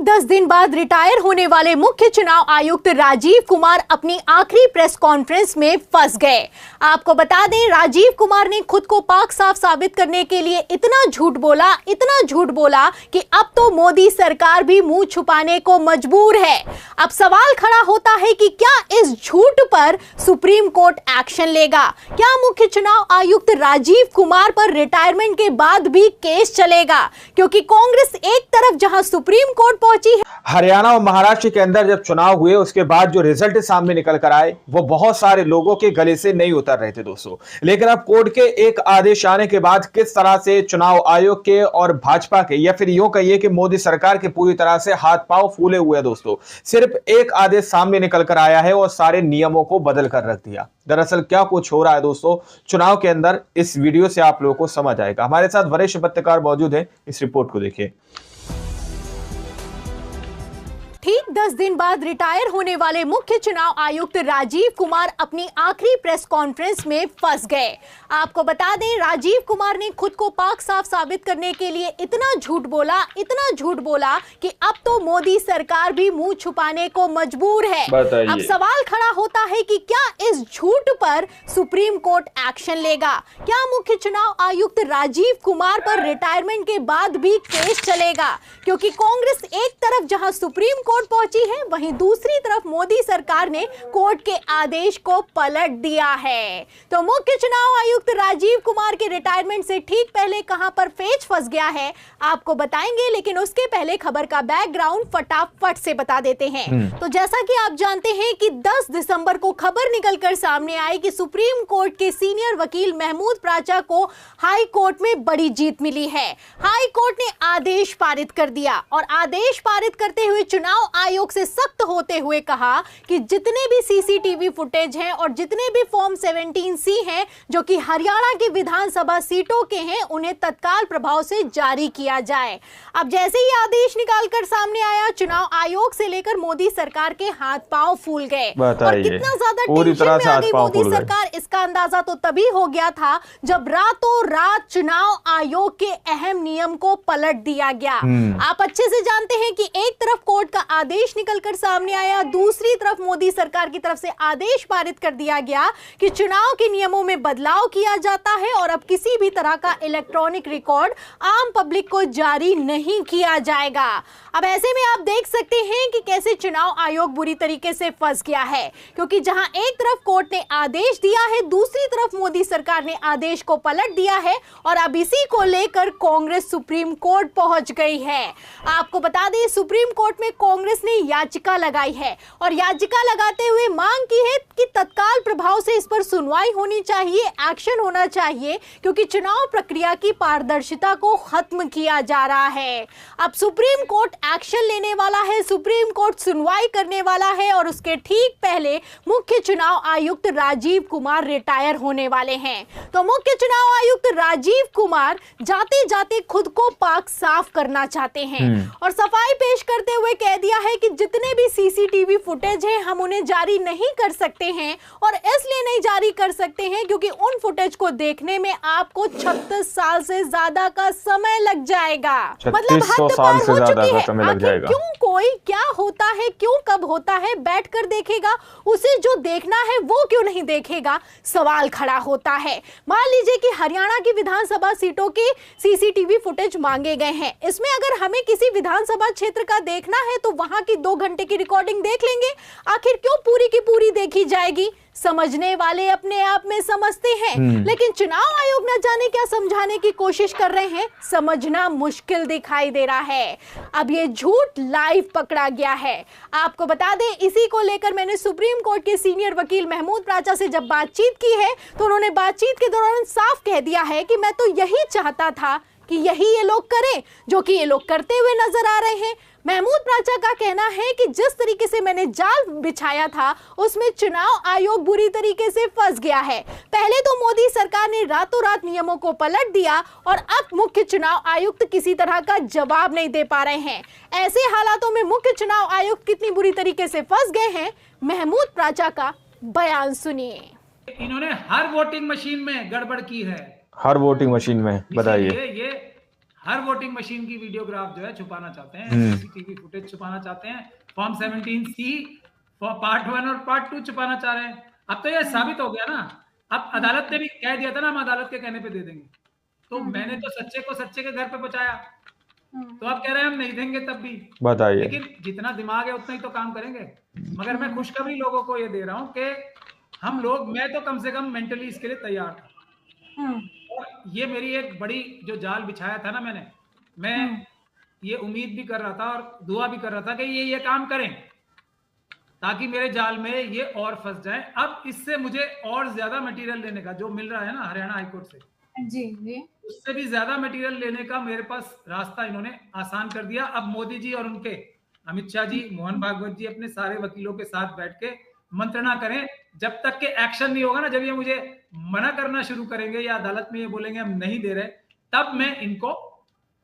10 दिन बाद रिटायर होने वाले मुख्य चुनाव आयुक्त राजीव कुमार अपनी आखिरी प्रेस कॉन्फ्रेंस में फंस गए। आपको बता दें, राजीव कुमार ने खुद को पाक साफ साबित करने के लिए इतना झूठ बोला कि अब तो मोदी सरकार भी मुंह छुपाने को मजबूर है। अब सवाल खड़ा होता है कि क्या इस झूठ पर सुप्रीम कोर्ट एक्शन लेगा? क्या मुख्य चुनाव आयुक्त राजीव कुमार पर रिटायरमेंट के बाद भी केस चलेगा? क्योंकि कांग्रेस एक तरफ जहां सुप्रीम कोर्ट पहुंची है, हरियाणा और महाराष्ट्र के अंदर जब चुनाव हुए उसके बाद जो रिजल्ट सामने निकल कर आए वो बहुत सारे लोगों के गले से नहीं उतर रहे थे दोस्तों। लेकिन अब कोर्ट के एक आदेश आने के बाद किस तरह से चुनाव आयोग के और भाजपा के, या फिर यूं कहिए कि मोदी सरकार के पूरी तरह से हाथ पांव फूले हुए हैं दोस्तों। सिर्फ एक आदेश सामने निकल कर आया है और सारे नियमों को बदल कर रख दिया। दरअसल क्या कुछ हो रहा है दोस्तों चुनाव के अंदर, इस वीडियो से आप लोगों को समझ आएगा। हमारे साथ वरिष्ठ पत्रकार मौजूद है, इस रिपोर्ट को देखिए। ठीक 10 दिन बाद रिटायर होने वाले मुख्य चुनाव आयुक्त राजीव कुमार अपनी आखिरी प्रेस कॉन्फ्रेंस में फंस गए। आपको बता दें, राजीव कुमार ने खुद को पाक साफ साबित करने के लिए इतना झूठ बोला कि अब तो मोदी सरकार भी मुंह छुपाने को मजबूर है। अब सवाल खड़ा होता है कि क्या इस झूठ पर सुप्रीम कोर्ट एक्शन लेगा? क्या मुख्य चुनाव आयुक्त राजीव कुमार पर रिटायरमेंट के बाद भी केस चलेगा? क्योंकि कांग्रेस एक तरफ जहां सुप्रीम कोर्ट पहुंची है, वहीं दूसरी तरफ मोदी सरकार ने कोर्ट के आदेश को पलट दिया है। तो मुख्य चुनाव आयुक्त राजीव कुमार के रिटायरमेंट से ठीक पहले कहां पर पेच फंस गया है आपको बताएंगे, लेकिन उसके पहले खबर का बैकग्राउंड फटाफट से बता देते हैं। तो जैसा कि आप जानते हैं कि 10 दिसंबर को खबर निकलकर सामने आई कि सुप्रीम कोर्ट के सीनियर वकील महमूद प्राचा को हाई कोर्ट में बड़ी जीत मिली है। हाई कोर्ट ने आदेश पारित कर दिया और आदेश पारित करते हुए चुनाव आयोग से सख्त होते हुए कहा कि जितने भी सीसीटीवी फुटेज हैं और जितने भी फॉर्म 17C हैं जो कि हरियाणा की विधानसभा सीटों के हैं, उन्हें तत्काल प्रभाव से जारी किया जाए। अब जैसे ही आदेश निकालकर सामने आया, चुनाव आयोग से लेकर मोदी सरकार के हाथ पांव फूल गए। और कितना ज्यादा टेंशन में आ गई मोदी सरकार, इसका अंदाजा तो तभी हो गया था जब रातों रात चुनाव आयोग के अहम नियम को पलट दिया गया। आप अच्छे से जानते हैं कि एक तरफ कोर्ट का आदेश निकलकर सामने आया, दूसरी तरफ मोदी सरकार की तरफ से आदेश पारित कर दिया गया कि चुनाव के नियमों में बदलाव किया जाता है और अब किसी भी तरह का इलेक्ट्रॉनिक रिकॉर्ड आम पब्लिक को जारी नहीं किया जाएगा। अब ऐसे में आप देख सकते हैं कि कैसे चुनाव आयोग बुरी तरीके से फंस गया है, क्योंकि जहां एक तरफ कोर्ट ने आदेश दिया है, दूसरी तरफ मोदी सरकार ने आदेश को पलट दिया है और अब इसी को लेकर कांग्रेस सुप्रीम कोर्ट पहुंच गई है। आपको बता दें, सुप्रीम कोर्ट में कांग्रेस ने याचिका लगाई है और याचिका लगाते हुए मांग की है कि तत्काल प्रभाव से इस पर सुनवाई होनी चाहिए, एक्शन होना चाहिए, क्योंकि चुनाव प्रक्रिया की पारदर्शिता को खत्म किया जा रहा है। अब सुप्रीम कोर्ट एक्शन लेने वाला है, सुप्रीम कोर्ट सुनवाई करने वाला है और उसके ठीक पहले मुख्य चुनाव आयुक्त राजीव कुमार रिटायर होने वाले हैं। तो मुख्य चुनाव आयुक्त राजीव कुमार जाते जाते खुद को पाक साफ करना चाहते हैं और सफाई पेश करते हुए कह दिया है कि जितने भी सीसीटीवी फुटेज हैं हम उन्हें जारी नहीं कर सकते हैं, और इसलिए नहीं जारी कर सकते हैं क्योंकि उन फुटेज को देखने में आपको 36 साल से ज्यादा का समय लग जाएगा। मतलब हद पार हो चुकी है। आखिर क्यों कोई क्या होता है, क्यों कब होता है बैठकर देखेगा, उसे जो देखना है वो क्यों नहीं देखेगा, सवाल खड़ा होता है। मान लीजिए कि हरियाणा की विधानसभा सीटों के सीसीटीवी फुटेज मांगे गए हैं, इसमें अगर हमें किसी विधानसभा क्षेत्र का देखना है तो वहां की 2 घंटे की रिकॉर्डिंग देख लेंगे। आखिर क्यों पूरी की पूरी देखी जाएगी? समझने वाले अपने आप में समझते हैं, लेकिन चुनाव आयोग न जाने क्या समझाने की कोशिश कर रहे हैं, समझना मुश्किल दिखाई दे रहा है। अब ये झूठ लाइव पकड़ा गया है। आपको बता दें, इसी को लेकर मैंने सुप्रीम कोर्ट के सीनियर वकील महमूद प्राचा से जब बातचीत की है तो उन्होंने बातचीत के दौरान साफ कह दिया है कि मैं तो यही चाहता था कि यही ये लोग करें जो कि ये लोग करते हुए नजर आ रहे हैं। महमूद प्राचा का कहना है कि जिस तरीके से मैंने जाल बिछाया था उसमें चुनाव आयोग बुरी तरीके से फंस गया है। पहले तो मोदी सरकार ने रातों रात नियमों को पलट दिया और अब मुख्य चुनाव आयुक्त किसी तरह का जवाब नहीं दे पा रहे हैं। ऐसे हालातों में मुख्य चुनाव आयुक्त कितनी बुरी तरीके से फंस गए हैं, महमूद प्राचा का बयान सुनिए। इन्होंने हर वोटिंग मशीन में गड़बड़ की है, हर वोटिंग मशीन में, बताइए। ये हर वोटिंग मशीन की वीडियोग्राफ जो है छुपाना चाहते हैं, सीसीटीवी फुटेज छुपाना चाहते हैं, फॉर्म 17C पार्ट 1 और पार्ट 2 छुपाना चाह रहे हैं। अब तो यह साबित हो गया ना, अब अदालत ने भी कह दिया था ना, हम अदालत के कहने पे दे देंगे। तो मैंने तो सच्चे को सच्चे के घर पे पहुंचाया, तो आप कह रहे हैं हम नहीं देंगे तब भी। बताइए, लेकिन जितना दिमाग है उतना ही तो काम करेंगे। मगर मैं खुशखबरी लोगों को ये दे रहा हूँ कि हम लोग, मैं तो कम से कम मेंटली इसके लिए तैयार था। और ये मेरी एक बड़ी जो जाल बिछाया था ना मैं ये उम्मीद भी कर रहा था और दुआ भी कर रहा था कि ये काम करें ताकि मेरे जाल में ये और फंस जाए। अब इससे मुझे और ज्यादा मटेरियल लेने का जो मिल रहा है ना हरियाणा हाईकोर्ट से, जी, उससे भी ज्यादा मटेरियल लेने का मेरे पास रास्ता इन्होंने आसान कर दिया। अब मोदी जी और उनके अमित शाह जी, मोहन भागवत जी अपने सारे वकीलों के साथ बैठ के मंत्रणा करें। जब तक के एक्शन नहीं होगा ना, जब ये मुझे मना करना शुरू करेंगे या अदालत में ये बोलेंगे हम नहीं दे रहे, तब मैं इनको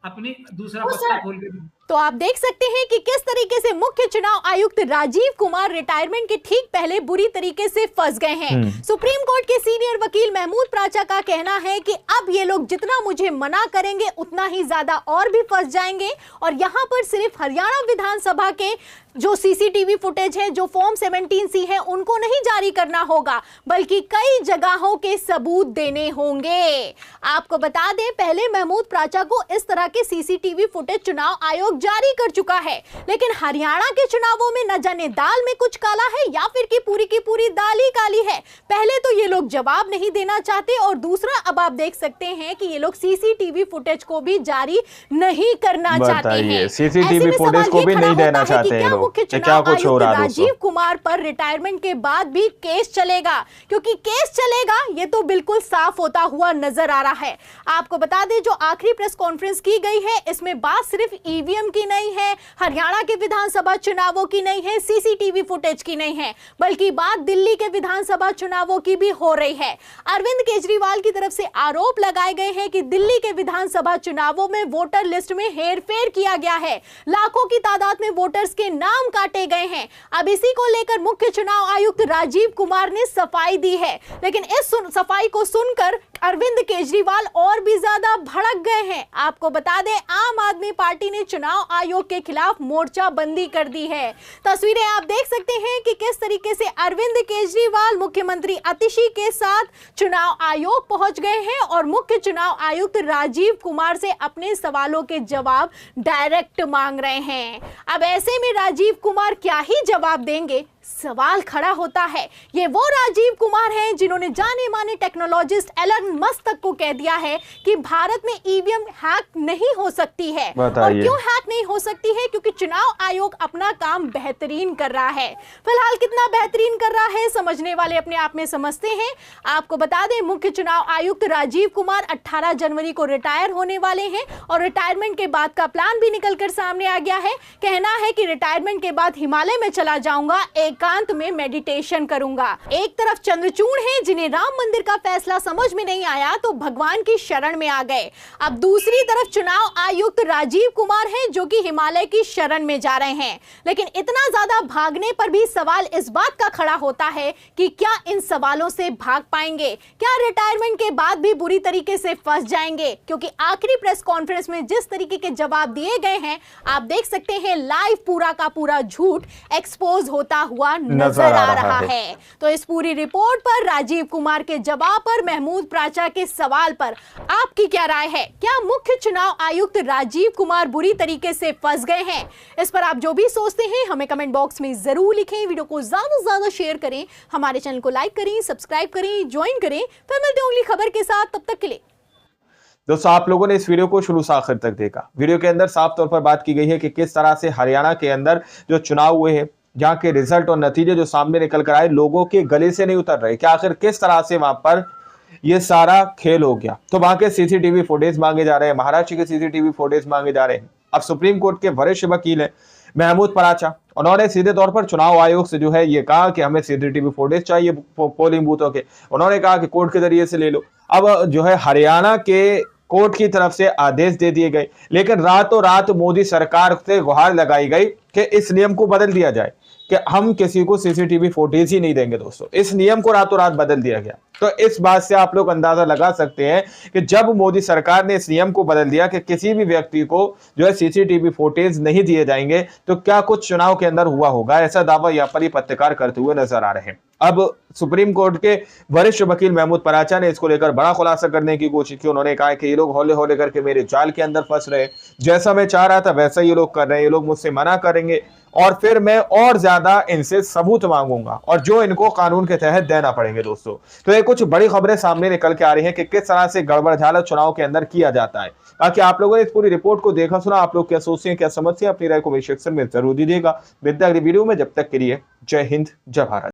अपनी दूसरा पत्ता खोल के दूंगा। तो आप देख सकते हैं कि किस तरीके से मुख्य चुनाव आयुक्त राजीव कुमार रिटायरमेंट के ठीक पहले बुरी तरीके से फंस गए हैं। सुप्रीम कोर्ट के सीनियर वकील महमूद प्राचा का कहना है कि अब ये लोग जितना मुझे मना करेंगे उतना ही ज्यादा और भी फंस जाएंगे। और यहाँ पर सिर्फ हरियाणा विधानसभा के जो सीसीटीवी फुटेज है, जो फॉर्म 17C है, उनको नहीं जारी करना होगा, बल्कि कई जगहों के सबूत देने होंगे। आपको बता दें, पहले महमूद प्राचा को इस तरह के सीसीटीवी फुटेज चुनाव आयोग जारी कर चुका है, लेकिन हरियाणा के चुनावों में न जाने दाल में कुछ काला है या फिर की पूरी दाल ही काली है। पहले तो ये लोग जवाब नहीं देना चाहते, और दूसरा अब आप देख सकते हैं कि ये लोग सीसीटीवी फुटेज को भी जारी नहीं करना चाहते हैं। सीसीटीवी फुटेज को भी नहीं देना चाहते हैं लोग। मुख्य चुनाव आयुक्त राजीव कुमार पर रिटायरमेंट के बाद भी केस चलेगा, क्योंकि केस चलेगा ये तो बिल्कुल साफ होता हुआ नजर आ रहा है। आपको बता दें, जो आखिरी प्रेस कॉन्फ्रेंस की गई है, इसमें बात सिर्फ ईवीएम की नहीं है, हरियाणा के विधानसभा चुनावों की नहीं है, सीसीटीवी फुटेज की नहीं है, बल्कि बात दिल्ली के विधानसभा चुनावों की भी हो रही है। अरविंद केजरीवाल की तरफ से आरोप लगाए गए हैं कि दिल्ली के विधानसभा चुनावों में वोटर लिस्ट में हेरफेर किया गया है, लाखों की तादाद में वोटर्स के नाम काटे गए हैं। अब इसी को लेकर मुख्य चुनाव आयुक्त राजीव कुमार ने सफाई दी है, लेकिन इस सफाई को सुनकर अरविंद केजरीवाल और भी ज्यादा भड़क गए हैं। आपको बता दें, आम आदमी पार्टी ने चुनाव आयोग के खिलाफ मोर्चाबंदी कर दी है। तस्वीरें आप देख सकते हैं कि किस तरीके से अरविंद केजरीवाल मुख्यमंत्री आतिशी के साथ चुनाव आयोग पहुंच गए हैं और मुख्य चुनाव आयुक्त राजीव कुमार से अपने सवालों के जवाब डायरेक्ट मांग रहे हैं। अब ऐसे में राजीव कुमार क्या ही जवाब देंगे, सवाल खड़ा होता है। ये वो राजीव कुमार हैं जिन्होंने जाने माने टेक्नोलॉजिस्ट एलन मस्क तक को कह दिया है कि भारत में ईवीएम हैक नहीं हो सकती है। और क्यों हैक नहीं हो सकती है? क्योंकि चुनाव आयोग अपना काम बेहतरीन कर रहा है। फिलहाल कितना बेहतरीन कर रहा है समझने वाले अपने आप में समझते हैं। आपको बता दें, मुख्य चुनाव आयुक्त राजीव कुमार 18 जनवरी को रिटायर होने वाले हैं और रिटायरमेंट के बाद का प्लान भी निकलकर सामने आ गया है। कहना है कि रिटायरमेंट के बाद हिमालय में चला जाऊंगा, एकांत में मेडिटेशन करूंगा। एक तरफ चंद्रचूड़ हैं जिन्हें राम मंदिर का फैसला समझ में नहीं आया तो भगवान की शरण में आ गए। अब दूसरी तरफ चुनाव आयुक्त राजीव कुमार हैं जो कि हिमालय की शरण में जा रहे हैं। लेकिन इतना ज्यादा भागने पर भी सवाल इस बात का खड़ा होता है कि क्या इन सवालों से भाग पाएंगे? क्या रिटायरमेंट के बाद भी बुरी तरीके से फंस जाएंगे? क्योंकि आखिरी प्रेस कॉन्फ्रेंस में जिस तरीके के जवाब दिए गए हैं, आप देख सकते हैं लाइव पूरा का पूरा झूठ एक्सपोज होता हुआ नजर आ रहा है। तो इस पूरी रिपोर्ट पर, राजीव कुमार के जवाब पर, महमूद प्राचा के सवाल पर आपकी क्या राय है? क्या मुख्य चुनाव आयुक्त राजीव कुमार बुरी तरीके से फंस गए हैं? इस पर आप जो भी सोचते हैं हमें कमेंट बॉक्स में जरूर लिखें। वीडियो को ज्यादा से ज्यादा शेयर करें, हमारे चैनल को लाइक करें, सब्सक्राइब करें, ज्वाइन करें। फिर मिलते हैं अगली खबर के साथ, तब तक के लिए। दोस्तों, आप लोगों ने इस वीडियो को शुरू से आखिर तक देखा। वीडियो के अंदर साफ तौर पर बात की गई है कि किस तरह से हरियाणा के अंदर जो चुनाव हुए हैं, जहाँ के रिजल्ट और नतीजे जो सामने निकल कर आए, लोगों के गले से नहीं उतर रहे कि आखिर किस तरह से वहां पर ये सारा खेल हो गया। तो वहां के सीसीटीवी फुटेज मांगे जा रहे हैं, महाराष्ट्र के सीसीटीवी फुटेज मांगे जा रहे हैं। अब सुप्रीम कोर्ट के वरिष्ठ वकील हैं महमूद प्राचा, उन्होंने सीधे तौर पर चुनाव आयोग से जो है ये कहा कि हमें सीसीटीवी फुटेज चाहिए पोलिंग बूथों के। उन्होंने कहा कि कोर्ट के जरिए से ले लो। अब जो है हरियाणा के कोर्ट की तरफ से आदेश दे दिए गए, लेकिन रातों रात मोदी सरकार से गुहार लगाई गई कि इस नियम को बदल दिया जाए कि हम किसी को सीसीटीवी फुटेज ही नहीं देंगे दोस्तों। इस नियम को रातों रात बदल दिया गया। तो इस बात से आप लोग अंदाजा लगा सकते हैं कि जब मोदी सरकार ने इस नियम को बदल दिया कि किसी भी व्यक्ति को जो है सीसीटीवी फुटेज नहीं दिए जाएंगे, तो क्या कुछ चुनाव के अंदर हुआ होगा, ऐसा दावा यहाँ पर पत्रकार करते हुए नजर आ रहे हैं। अब सुप्रीम कोर्ट के वरिष्ठ वकील महमूद पराचा ने इसको लेकर बड़ा खुलासा करने की कोशिश की। उन्होंने कहा कि ये लोग हौले हौले करके मेरे जाल के अंदर फंस रहे, जैसा मैं चाह रहा था वैसा ये लोग कर रहे हैं, ये लोग मुझसे मना करेंगे और फिर मैं और ज्यादा इनसे सबूत मांगूंगा और जो इनको कानून के तहत देना पड़ेंगे दोस्तों। तो ये कुछ बड़ी खबरें सामने निकल के आ रही हैं कि किस तरह से गड़बड़झाला चुनाव के अंदर किया जाता है। बाकी आप लोगों ने इस पूरी रिपोर्ट को देखा सुना, आप लोग क्या सोचते हैं, क्या समझते हैं, अपनी राय को कमेंट सेक्शन में जरूर दीजिएगा। मिलते हैं अगली वीडियो में, जब तक के लिए जय हिंद जय भारत।